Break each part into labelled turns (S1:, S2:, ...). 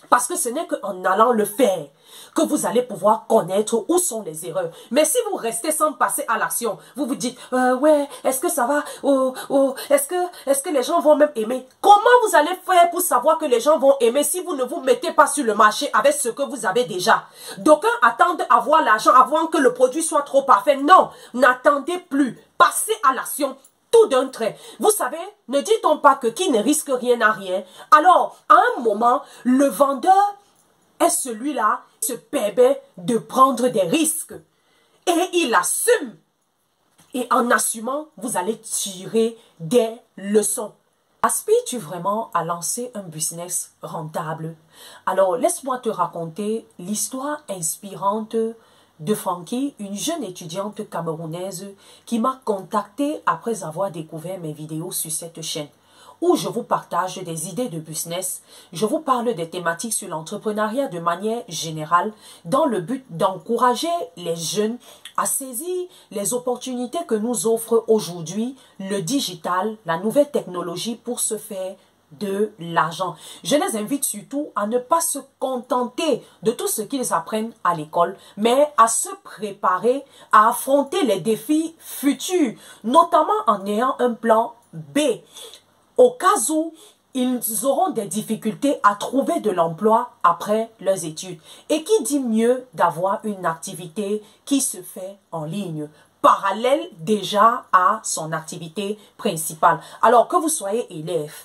S1: Parce que ce n'est qu'en allant le faire que vous allez pouvoir connaître où sont les erreurs. Mais si vous restez sans passer à l'action, vous vous dites, ouais, est-ce que ça va? Est-ce que les gens vont même aimer? Comment vous allez faire pour savoir que les gens vont aimer si vous ne vous mettez pas sur le marché avec ce que vous avez déjà? D'aucuns attendent avoir l'argent avant que le produit soit trop parfait. Non, n'attendez plus. Passez à l'action. Tout d'un trait. Vous savez, ne dit-on pas que qui ne risque rien n'a rien? Alors, à un moment, le vendeur est celui-là qui se permet de prendre des risques. Et il assume. Et en assumant, vous allez tirer des leçons. Aspires-tu vraiment à lancer un business rentable? Alors, laisse-moi te raconter l'histoire inspirante de Frankie, une jeune étudiante camerounaise qui m'a contactée après avoir découvert mes vidéos sur cette chaîne, où je vous partage des idées de business, je vous parle des thématiques sur l'entrepreneuriat de manière générale, dans le but d'encourager les jeunes à saisir les opportunités que nous offre aujourd'hui le digital, la nouvelle technologie pour se faire de l'argent. Je les invite surtout à ne pas se contenter de tout ce qu'ils apprennent à l'école, mais à se préparer à affronter les défis futurs, notamment en ayant un plan B, au cas où ils auront des difficultés à trouver de l'emploi après leurs études. Et qui dit mieux d'avoir une activité qui se fait en ligne, parallèle déjà à son activité principale. Alors que vous soyez élève,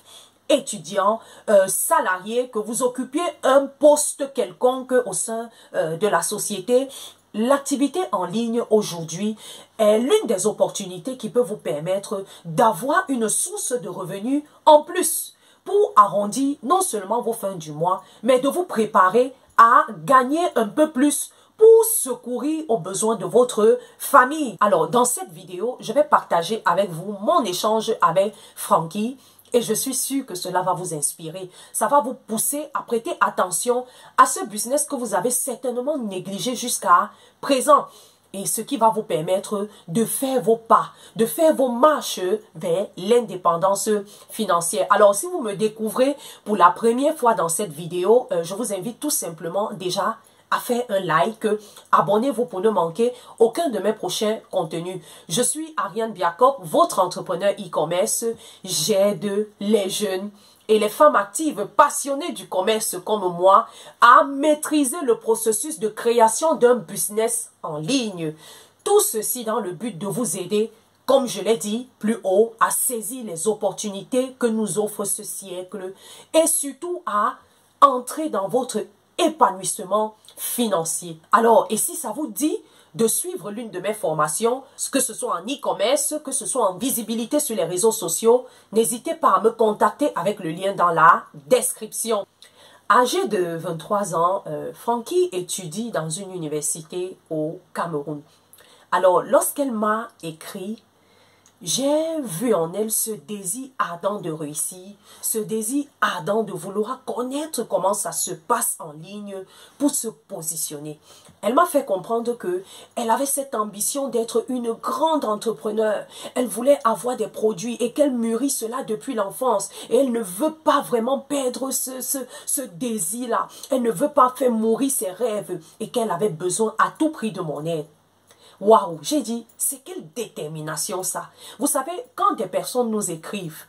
S1: étudiant, salarié, que vous occupiez un poste quelconque au sein de la société, l'activité en ligne aujourd'hui est l'une des opportunités qui peut vous permettre d'avoir une source de revenus en plus pour arrondir non seulement vos fins du mois, mais de vous préparer à gagner un peu plus pour secourir aux besoins de votre famille. Alors, dans cette vidéo, je vais partager avec vous mon échange avec Frankie. Et je suis sûre que cela va vous inspirer. Ça va vous pousser à prêter attention à ce business que vous avez certainement négligé jusqu'à présent. Et ce qui va vous permettre de faire vos pas, de faire vos marches vers l'indépendance financière. Alors, si vous me découvrez pour la première fois dans cette vidéo, je vous invite tout simplement déjà à faire un like, abonnez-vous pour ne manquer aucun de mes prochains contenus. Je suis Ariane Biakop, votre entrepreneur e-commerce. J'aide les jeunes et les femmes actives passionnées du commerce comme moi à maîtriser le processus de création d'un business en ligne. Tout ceci dans le but de vous aider, comme je l'ai dit plus haut, à saisir les opportunités que nous offre ce siècle et surtout à entrer dans votre épanouissement financier. Alors, et si ça vous dit de suivre l'une de mes formations, que ce soit en e-commerce, que ce soit en visibilité sur les réseaux sociaux, n'hésitez pas à me contacter avec le lien dans la description. Âgée de 23 ans, Frankie étudie dans une université au Cameroun. Alors, lorsqu'elle m'a écrit, j'ai vu en elle ce désir ardent de réussir, ce désir ardent de vouloir connaître comment ça se passe en ligne pour se positionner. Elle m'a fait comprendre que elle avait cette ambition d'être une grande entrepreneur. Elle voulait avoir des produits et qu'elle mûrit cela depuis l'enfance. Et elle ne veut pas vraiment perdre ce désir-là. Elle ne veut pas faire mourir ses rêves et qu'elle avait besoin à tout prix de mon aide. Waouh, j'ai dit, c'est quelle détermination ça. Vous savez, quand des personnes nous écrivent,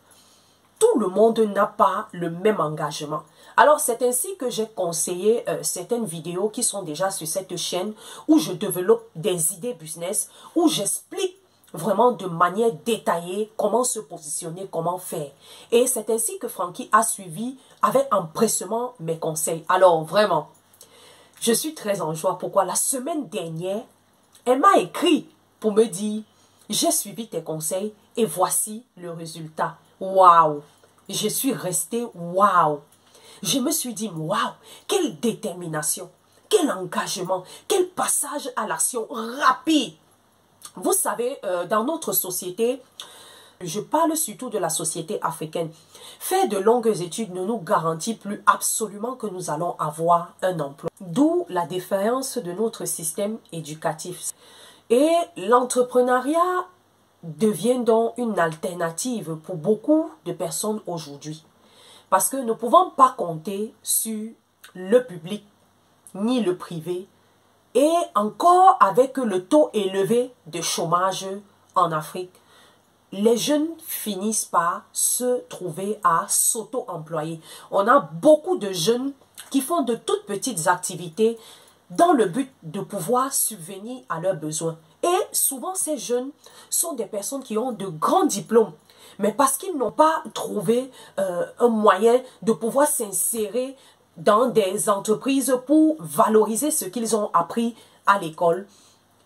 S1: tout le monde n'a pas le même engagement. Alors, c'est ainsi que j'ai conseillé certaines vidéos qui sont déjà sur cette chaîne où je développe des idées business, où j'explique vraiment de manière détaillée comment se positionner, comment faire. Et c'est ainsi que Frankie a suivi avec empressement mes conseils. Alors, vraiment, je suis très en joie. Pourquoi? La semaine dernière, elle m'a écrit pour me dire, j'ai suivi tes conseils et voici le résultat. Waouh! Je suis restée waouh! Je me suis dit, waouh! Quelle détermination! Quel engagement! Quel passage à l'action rapide! Vous savez, dans notre société, je parle surtout de la société africaine, faire de longues études ne nous garantit plus absolument que nous allons avoir un emploi. D'où la défaillance de notre système éducatif. Et l'entrepreneuriat devient donc une alternative pour beaucoup de personnes aujourd'hui. Parce que nous ne pouvons pas compter sur le public ni le privé, et encore avec le taux élevé de chômage en Afrique, les jeunes finissent par se trouver à s'auto-employer. On a beaucoup de jeunes qui font de toutes petites activités dans le but de pouvoir subvenir à leurs besoins. Et souvent, ces jeunes sont des personnes qui ont de grands diplômes, mais parce qu'ils n'ont pas trouvé un moyen de pouvoir s'insérer dans des entreprises pour valoriser ce qu'ils ont appris à l'école,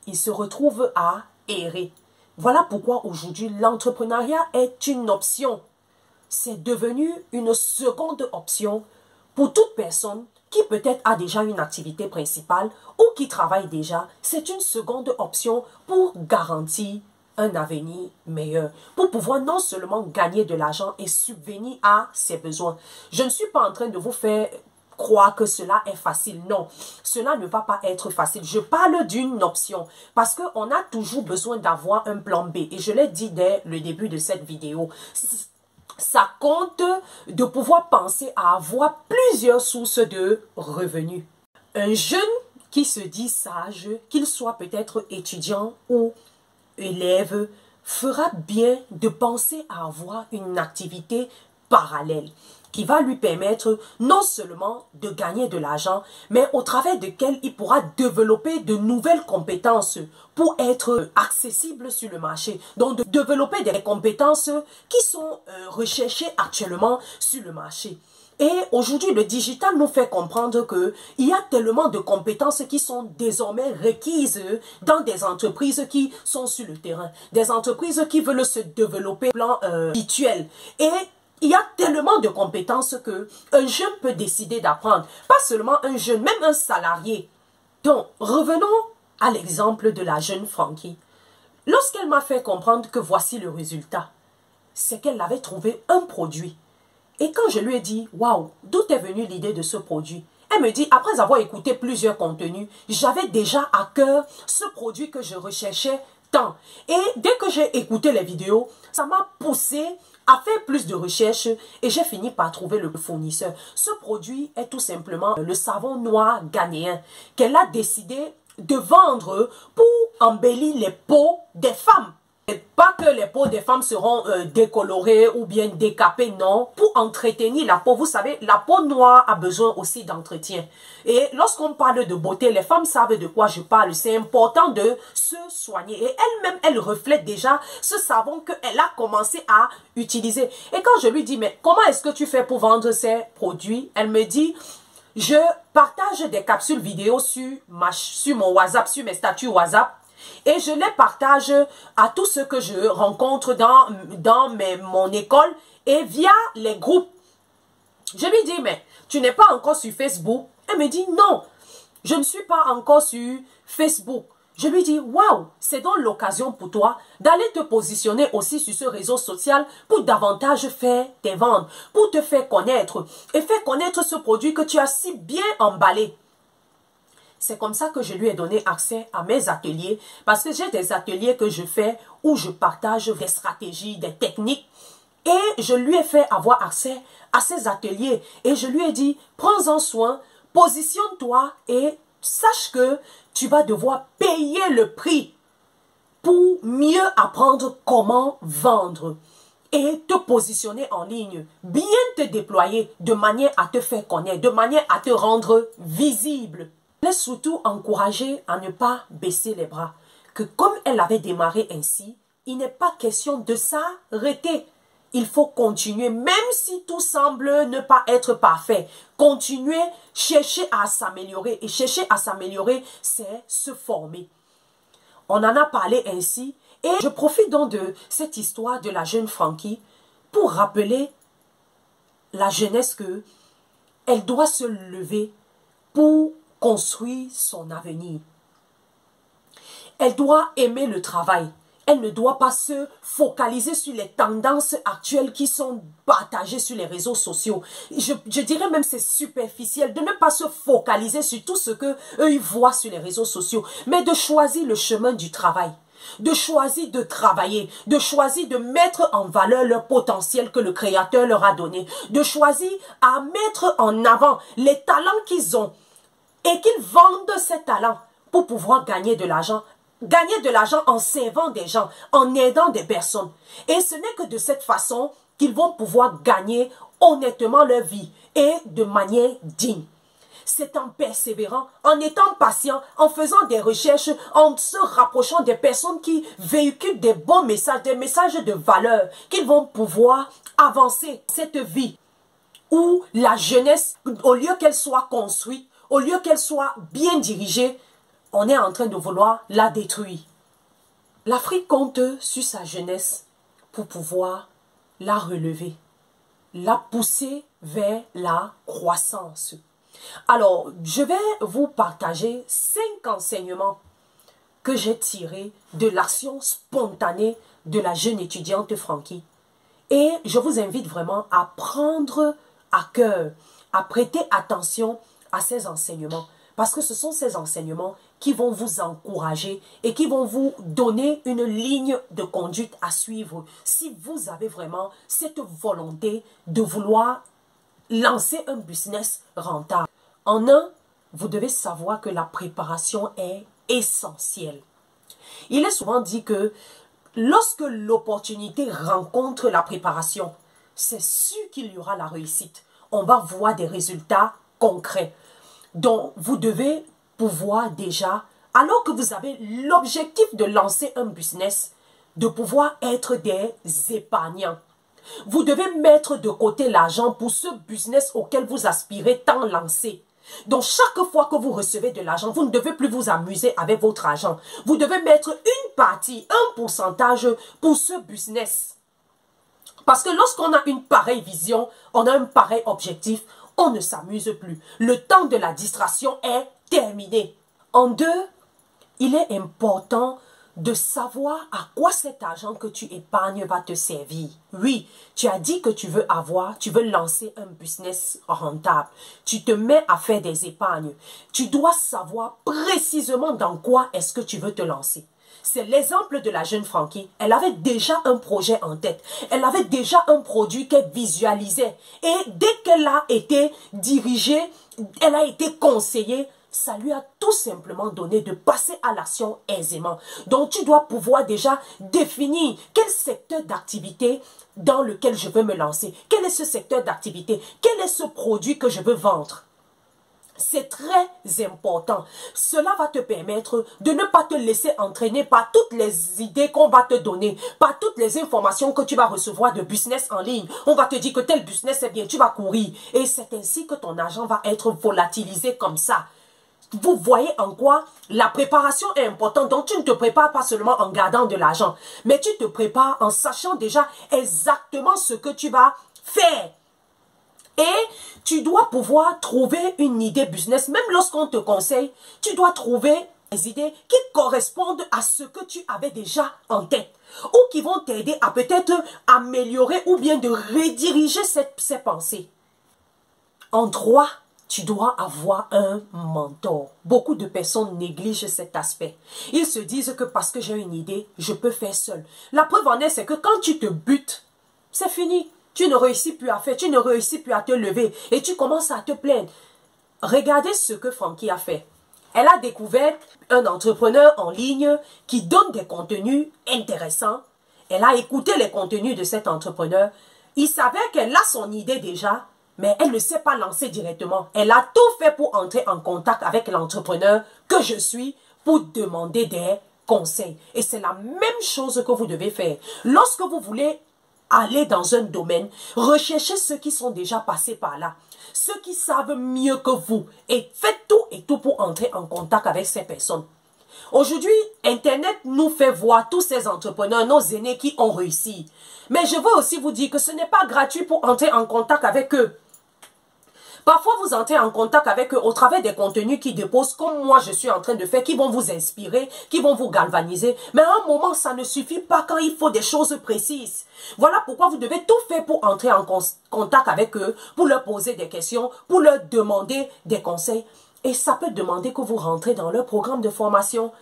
S1: ils se retrouvent à errer. Voilà pourquoi aujourd'hui, l'entrepreneuriat est une option. C'est devenu une seconde option pour toute personne qui peut-être a déjà une activité principale ou qui travaille déjà. C'est une seconde option pour garantir un avenir meilleur, pour pouvoir non seulement gagner de l'argent et subvenir à ses besoins. Je ne suis pas en train de vous faire croire que cela est facile. Non, cela ne va pas être facile. Je parle d'une option parce qu'on a toujours besoin d'avoir un plan B. Et je l'ai dit dès le début de cette vidéo. Ça compte de pouvoir penser à avoir plusieurs sources de revenus. Un jeune qui se dit sage, qu'il soit peut-être étudiant ou élève, fera bien de penser à avoir une activité parallèle qui va lui permettre non seulement de gagner de l'argent, mais au travers duquel il pourra développer de nouvelles compétences pour être accessible sur le marché. Donc, de développer des compétences qui sont recherchées actuellement sur le marché. Et aujourd'hui, le digital nous fait comprendre qu'il y a tellement de compétences qui sont désormais requises dans des entreprises qui sont sur le terrain. Des entreprises qui veulent se développer au plan habituel. Et il y a tellement de compétences qu'un jeune peut décider d'apprendre. Pas seulement un jeune, même un salarié. Donc, revenons à l'exemple de la jeune Frankie. Lorsqu'elle m'a fait comprendre que voici le résultat, c'est qu'elle avait trouvé un produit. Et quand je lui ai dit, waouh, d'où est venue l'idée de ce produit? Elle me dit, après avoir écouté plusieurs contenus, j'avais déjà à cœur ce produit que je recherchais tant. Et dès que j'ai écouté les vidéos, ça m'a poussé à faire plus de recherches et j'ai fini par trouver le fournisseur. Ce produit est tout simplement le savon noir ghanéen qu'elle a décidé de vendre pour embellir les peaux des femmes. Et pas que les peaux des femmes seront décolorées ou bien décapées, non. Pour entretenir la peau, vous savez, la peau noire a besoin aussi d'entretien. Et lorsqu'on parle de beauté, les femmes savent de quoi je parle. C'est important de se soigner. Et elle-même, elle reflète déjà ce savon qu'elle a commencé à utiliser. Et quand je lui dis, mais comment est-ce que tu fais pour vendre ces produits? Elle me dit, je partage des capsules vidéo sur mon WhatsApp, sur mes statuts WhatsApp. Et je les partage à tous ceux que je rencontre dans mon école et via les groupes. Je lui dis, mais tu n'es pas encore sur Facebook? Elle me dit, non, je ne suis pas encore sur Facebook. Je lui dis, waouh, c'est donc l'occasion pour toi d'aller te positionner aussi sur ce réseau social pour davantage faire tes ventes, pour te faire connaître et faire connaître ce produit que tu as si bien emballé. C'est comme ça que je lui ai donné accès à mes ateliers parce que j'ai des ateliers que je fais où je partage des stratégies, des techniques et je lui ai fait avoir accès à ces ateliers et je lui ai dit, prends-en soin, positionne-toi et sache que tu vas devoir payer le prix pour mieux apprendre comment vendre et te positionner en ligne, bien te déployer de manière à te faire connaître, de manière à te rendre visible. Elle est surtout encouragée à ne pas baisser les bras, que comme elle avait démarré ainsi, il n'est pas question de s'arrêter. Il faut continuer, même si tout semble ne pas être parfait. Continuer, chercher à s'améliorer. Et chercher à s'améliorer, c'est se former. On en a parlé ainsi. Et je profite donc de cette histoire de la jeune Frankie pour rappeler la jeunesse que elle doit se lever pour construire son avenir. Elle doit aimer le travail. Elle ne doit pas se focaliser sur les tendances actuelles qui sont partagées sur les réseaux sociaux. Je dirais même c'est superficiel de ne pas se focaliser sur tout ce que eux ils voient sur les réseaux sociaux, mais de choisir le chemin du travail. de choisir de travailler, de choisir de mettre en valeur le potentiel que le Créateur leur a donné, de choisir à mettre en avant les talents qu'ils ont et qu'ils vendent ces talents pour pouvoir gagner de l'argent. Gagner de l'argent en servant des gens, en aidant des personnes. Et ce n'est que de cette façon qu'ils vont pouvoir gagner honnêtement leur vie et de manière digne. C'est en persévérant, en étant patient, en faisant des recherches, en se rapprochant des personnes qui véhiculent des bons messages, des messages de valeur, qu'ils vont pouvoir avancer cette vie où la jeunesse, au lieu qu'elle soit construite, au lieu qu'elle soit bien dirigée, on est en train de vouloir la détruire. L'Afrique compte sur sa jeunesse pour pouvoir la relever, la pousser vers la croissance. Alors, je vais vous partager 5 enseignements que j'ai tirés de l'action spontanée de la jeune étudiante Frankie. Et je vous invite vraiment à prendre à cœur, à prêter attention à ces enseignements. Parce que ce sont ces enseignements qui vont vous encourager et qui vont vous donner une ligne de conduite à suivre si vous avez vraiment cette volonté de vouloir lancer un business rentable. En un, vous devez savoir que la préparation est essentielle. Il est souvent dit que lorsque l'opportunité rencontre la préparation, c'est sûr qu'il y aura la réussite. On va voir des résultats concrets. Donc, vous devez pouvoir déjà, alors que vous avez l'objectif de lancer un business, de pouvoir être des épargnants. Vous devez mettre de côté l'argent pour ce business auquel vous aspirez tant lancer. Donc, chaque fois que vous recevez de l'argent, vous ne devez plus vous amuser avec votre argent. Vous devez mettre une partie, un pourcentage pour ce business. Parce que lorsqu'on a une pareille vision, on a un pareil objectif, on ne s'amuse plus. Le temps de la distraction est terminé. En deux, il est important de savoir à quoi cet argent que tu épargnes va te servir. Oui, tu as dit que tu veux lancer un business rentable. Tu te mets à faire des épargnes. Tu dois savoir précisément dans quoi est-ce que tu veux te lancer. C'est l'exemple de la jeune Frankie. Elle avait déjà un projet en tête. Elle avait déjà un produit qu'elle visualisait. Et dès qu'elle a été dirigée, elle a été conseillée, ça lui a tout simplement donné de passer à l'action aisément. Donc, tu dois pouvoir déjà définir quel secteur d'activité dans lequel je veux me lancer. Quel est ce secteur d'activité? Quel est ce produit que je veux vendre? C'est très important. Cela va te permettre de ne pas te laisser entraîner par toutes les idées qu'on va te donner, par toutes les informations que tu vas recevoir de business en ligne. On va te dire que tel business est bien, tu vas courir. Et c'est ainsi que ton argent va être volatilisé comme ça. Vous voyez en quoi la préparation est importante. Donc, tu ne te prépares pas seulement en gardant de l'argent, mais tu te prépares en sachant déjà exactement ce que tu vas faire. Et tu dois pouvoir trouver une idée business. Même lorsqu'on te conseille, tu dois trouver des idées qui correspondent à ce que tu avais déjà en tête. Ou qui vont t'aider à peut-être améliorer ou bien de rediriger ces pensées. En trois, tu dois avoir un mentor. Beaucoup de personnes négligent cet aspect. Ils se disent que parce que j'ai une idée, je peux faire seul. La preuve en est, c'est que quand tu te butes, c'est fini. Tu ne réussis plus à faire, tu ne réussis plus à te lever et tu commences à te plaindre. Regardez ce que Frankie a fait. Elle a découvert un entrepreneur en ligne qui donne des contenus intéressants. Elle a écouté les contenus de cet entrepreneur. Il savait qu'elle a son idée déjà, mais elle ne s'est pas lancée directement. Elle a tout fait pour entrer en contact avec l'entrepreneur que je suis pour demander des conseils. Et c'est la même chose que vous devez faire. Lorsque vous voulez aller dans un domaine, recherchez ceux qui sont déjà passés par là, ceux qui savent mieux que vous et faites tout et tout pour entrer en contact avec ces personnes. Aujourd'hui, Internet nous fait voir tous ces entrepreneurs, nos aînés qui ont réussi. Mais je veux aussi vous dire que ce n'est pas gratuit pour entrer en contact avec eux. Parfois, vous entrez en contact avec eux au travers des contenus qu'ils déposent, comme moi je suis en train de faire, qui vont vous inspirer, qui vont vous galvaniser. Mais à un moment, ça ne suffit pas quand il faut des choses précises. Voilà pourquoi vous devez tout faire pour entrer en contact avec eux, pour leur poser des questions, pour leur demander des conseils. Et ça peut demander que vous rentrez dans leur programme de formation.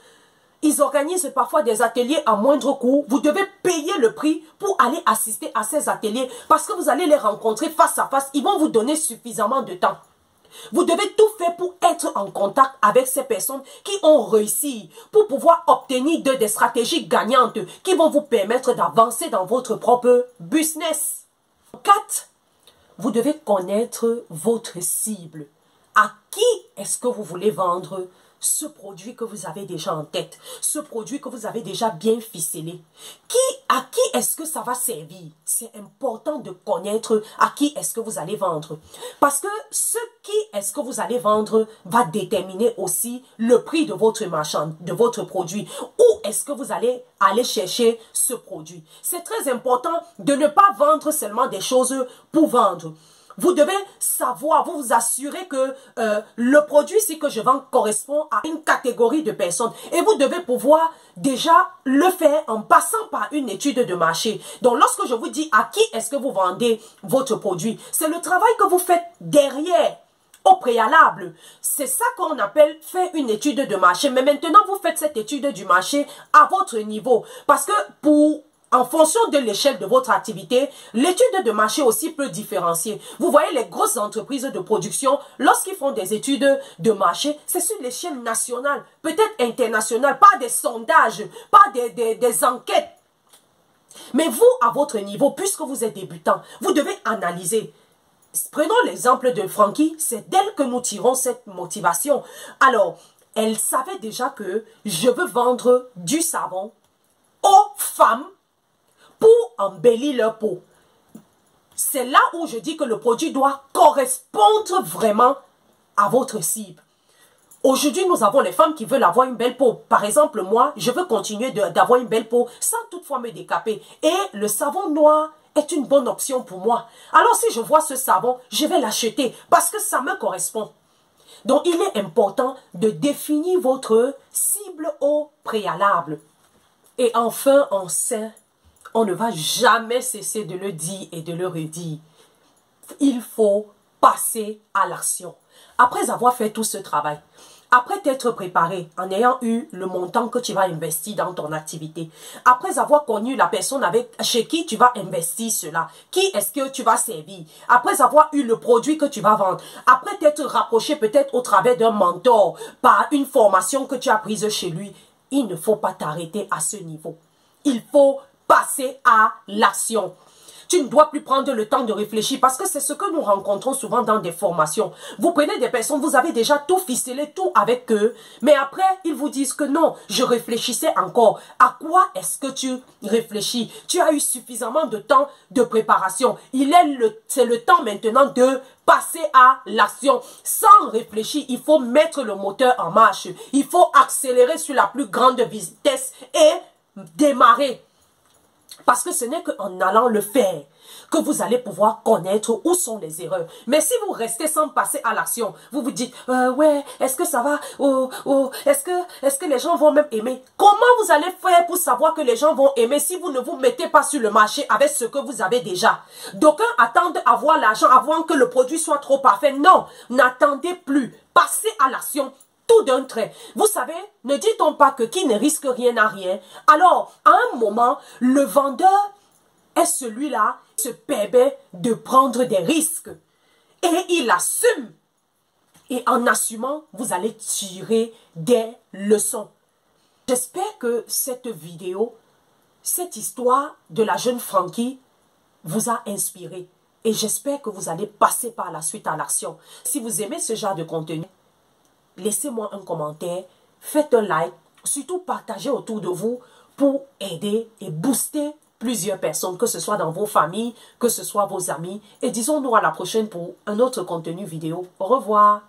S1: Ils organisent parfois des ateliers à moindre coût. Vous devez payer le prix pour aller assister à ces ateliers parce que vous allez les rencontrer face à face. Ils vont vous donner suffisamment de temps. Vous devez tout faire pour être en contact avec ces personnes qui ont réussi, pour pouvoir obtenir des stratégies gagnantes qui vont vous permettre d'avancer dans votre propre business. 4. Vous devez connaître votre cible. À qui est-ce que vous voulez vendre ce produit que vous avez déjà en tête, ce produit que vous avez déjà bien ficelé? À qui est-ce que ça va servir? C'est important de connaître à qui est-ce que vous allez vendre. Parce que ce qui est-ce que vous allez vendre va déterminer aussi le prix de votre marchand, de votre produit. Où est-ce que vous allez aller chercher ce produit? C'est très important de ne pas vendre seulement des choses pour vendre. Vous devez savoir, vous assurer que le produit ici que je vends correspond à une catégorie de personnes. Et vous devez pouvoir déjà le faire en passant par une étude de marché. Donc, lorsque je vous dis à qui est-ce que vous vendez votre produit, c'est le travail que vous faites derrière, au préalable. C'est ça qu'on appelle faire une étude de marché. Mais maintenant, vous faites cette étude du marché à votre niveau. Parce que en fonction de l'échelle de votre activité, l'étude de marché aussi peut différencier. Vous voyez les grosses entreprises de production, lorsqu'ils font des études de marché, c'est sur l'échelle nationale, peut-être internationale, pas des sondages, pas des enquêtes. Mais vous, à votre niveau, puisque vous êtes débutant, vous devez analyser. Prenons l'exemple de Frankie, c'est d'elle que nous tirons cette motivation. Alors, elle savait déjà que je veux vendre du savon aux femmes pour embellir leur peau. C'est là où je dis que le produit doit correspondre vraiment à votre cible. Aujourd'hui, nous avons les femmes qui veulent avoir une belle peau. Par exemple, moi, je veux continuer d'avoir une belle peau sans toutefois me décaper. Et le savon noir est une bonne option pour moi. Alors, si je vois ce savon, je vais l'acheter parce que ça me correspond. Donc, il est important de définir votre cible au préalable. Et enfin, on ne va jamais cesser de le dire et de le redire. Il faut passer à l'action. Après avoir fait tout ce travail, après t'être préparé, en ayant eu le montant que tu vas investir dans ton activité, après avoir connu la personne chez qui tu vas investir cela, qui est-ce que tu vas servir, après avoir eu le produit que tu vas vendre, après t'être rapproché peut-être au travers d'un mentor, par une formation que tu as prise chez lui, il ne faut pas t'arrêter à ce niveau. Il faut passer à l'action. Tu ne dois plus prendre le temps de réfléchir parce que c'est ce que nous rencontrons souvent dans des formations. Vous prenez des personnes, vous avez déjà tout ficelé, tout avec eux, mais après, ils vous disent que non, je réfléchissais encore. À quoi est-ce que tu réfléchis? Tu as eu suffisamment de temps de préparation. C'est le temps maintenant de passer à l'action. Sans réfléchir, il faut mettre le moteur en marche. Il faut accélérer sur la plus grande vitesse et démarrer. Parce que ce n'est qu'en allant le faire que vous allez pouvoir connaître où sont les erreurs. Mais si vous restez sans passer à l'action, vous vous dites, ouais, est-ce que ça va? Est-ce que les gens vont même aimer? Comment vous allez faire pour savoir que les gens vont aimer si vous ne vous mettez pas sur le marché avec ce que vous avez déjà? D'aucuns attendent avoir l'argent avant que le produit soit trop parfait. Non, n'attendez plus. Passez à l'action. Tout d'un trait. Vous savez, ne dit-on pas que qui ne risque rien n'a rien? Alors, à un moment, le vendeur est celui-là qui se permet de prendre des risques. Et il assume. Et en assumant, vous allez tirer des leçons. J'espère que cette vidéo, cette histoire de la jeune Frankie vous a inspiré. Et j'espère que vous allez passer par la suite à l'action. Si vous aimez ce genre de contenu, laissez-moi un commentaire, faites un like, surtout partagez autour de vous pour aider et booster plusieurs personnes, que ce soit dans vos familles, que ce soit vos amis. Et disons-nous à la prochaine pour un autre contenu vidéo. Au revoir.